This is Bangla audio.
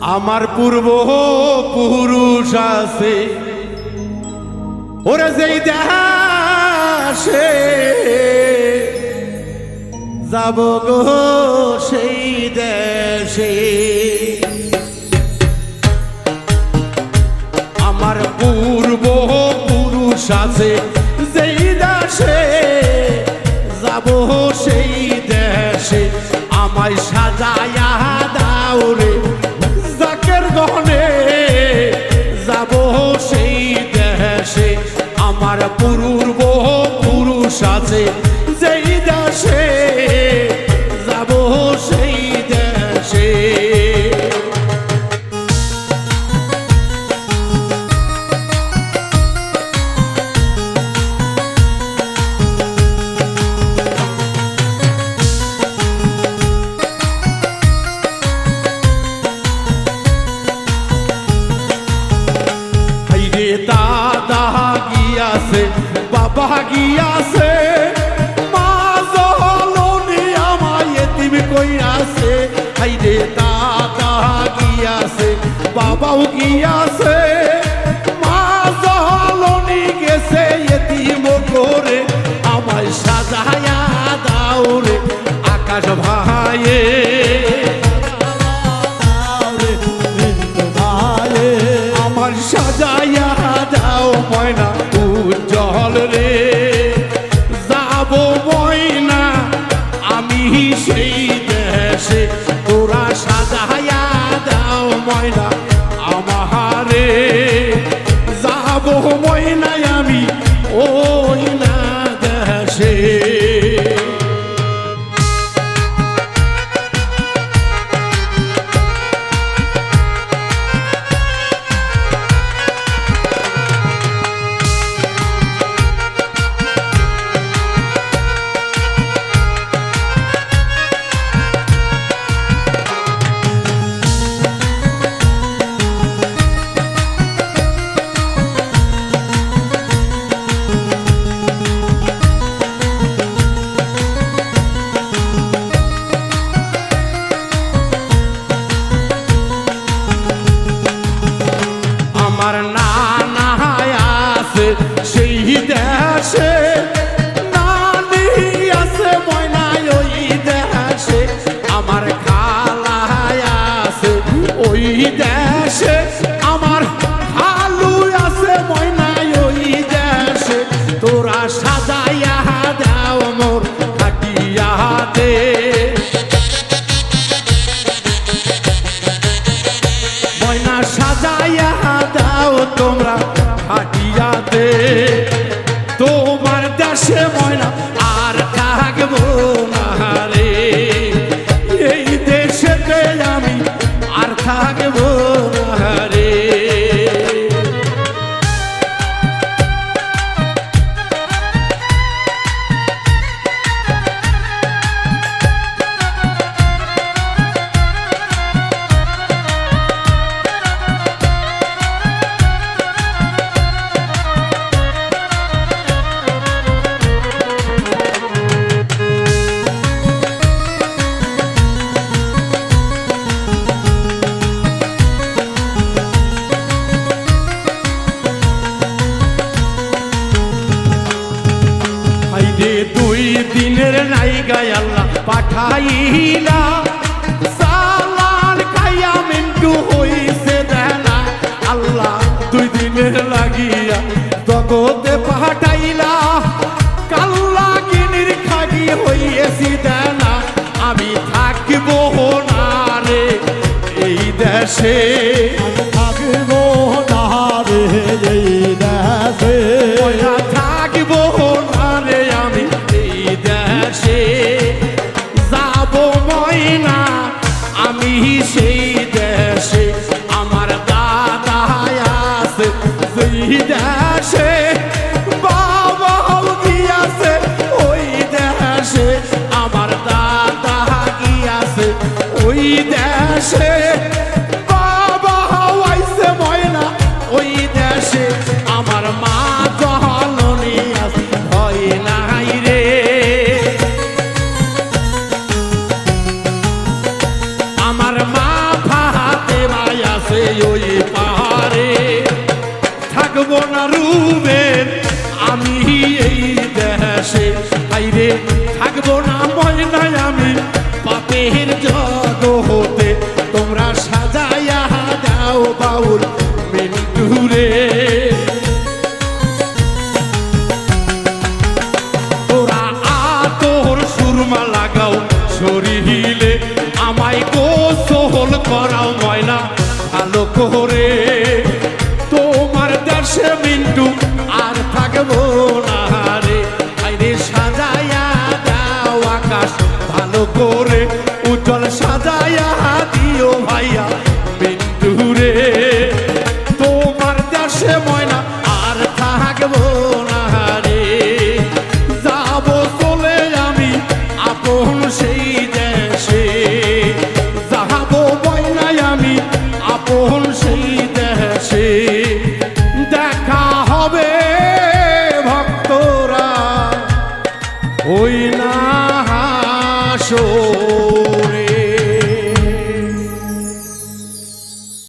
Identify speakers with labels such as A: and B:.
A: আমার পূর্ব পুরুষ আছে ওরে যেই দেশে যাব গো সেই দেশে আমার পূর্ব পুরুষ আছে যেই দেশে যাব সেই দেশে আমায় সাজায়া দাও রে জাকের গহনে যাব সেই দেশে আমার পূর্ব পুরুষ আছে যেই দেশে যাব সেই দেশে দাদা গিয়াছে বাবা গিয়াছে মা জননী আমায় এতিম কইরাছে হাইরে দাদা গিয়াছে বাবাও গিয়াছে মা জননী গেছে এতিম করে আমায় সাজায়া দাও রে আকাশ ভাইয়ে আমার সাজায়া দাও ময়না উজ্জ্বল রে যাব ময়না আমি সেই দেশে তোরা সাজায়া দাও ময়না আমারে যাব ময়না আমি ওই না দেশে আমার নানা আছে সেই দেশে নানি আছে ময়নায় ওই দেশে আমার খালা আছে ওই দেশে আমার খালু আছে ময়নায় ওই দেশে তোরা সাজাইয়া দাও মোর খাটিয়া দে ময়না সাজাইয়া দাও তোমরা হাটিয়াতে তোমার দেশে ময়না আর থাকবো না রে এই দেশেতে আমি আর থাকবো না রে দুই দিনের নাইগায় আল্লাহ পাঠাইলা সালান খাইয়া মিন্টু হইছে দেনা আল্লাহ দুই দিনের লাগিয়া জগতে পাঠাইলা কাল্লা গিনির খাগি হইয়েছি দেনা আমি থাকিব না রে এই দেশে থাকিব না রে এই দেশে থাকিব না রে আমি এই দেশে যাব ময়না আমি সেই দেশে আমার দাদা আছে সেই দেশে বাবা গিয়াছে ওই দেশে আমার দাদা গিয়াছে ওই দেশে বাবা হইছে ময়না ওই দেশে আমার মা জননী আছে হয় নাই রে আমার মা ফাতেমা আছে ওই পাহাড়ে। থাকবো না রুবেন আমি এই দেশে, আইরে থাকবো না ময়নায় আমি পাপের জগতে। তোমরা সাজাইয়া দাও বাউল মিন্টুরে, তোরা আতর সুরমা লাগাও শরীরে, আমায় গোসল করাও ময়না ভালো করে। তোমার দেশে মিন্টু আর থাকবো না রে, আইরে সাজাইয়া দাও আকাশ ভালো করে, উজ্জ্বল সাজাইয়া দিও ভাইয়া মিন্টু রে। তোমার দেশে ময়না আর থাকবো না রে, যাবো চলে আমি আপন সেই দেশে, যাবো ময়নায় আমি আপন সেই দেশে। দেখা হবে ভক্তরা ওই না হাসো।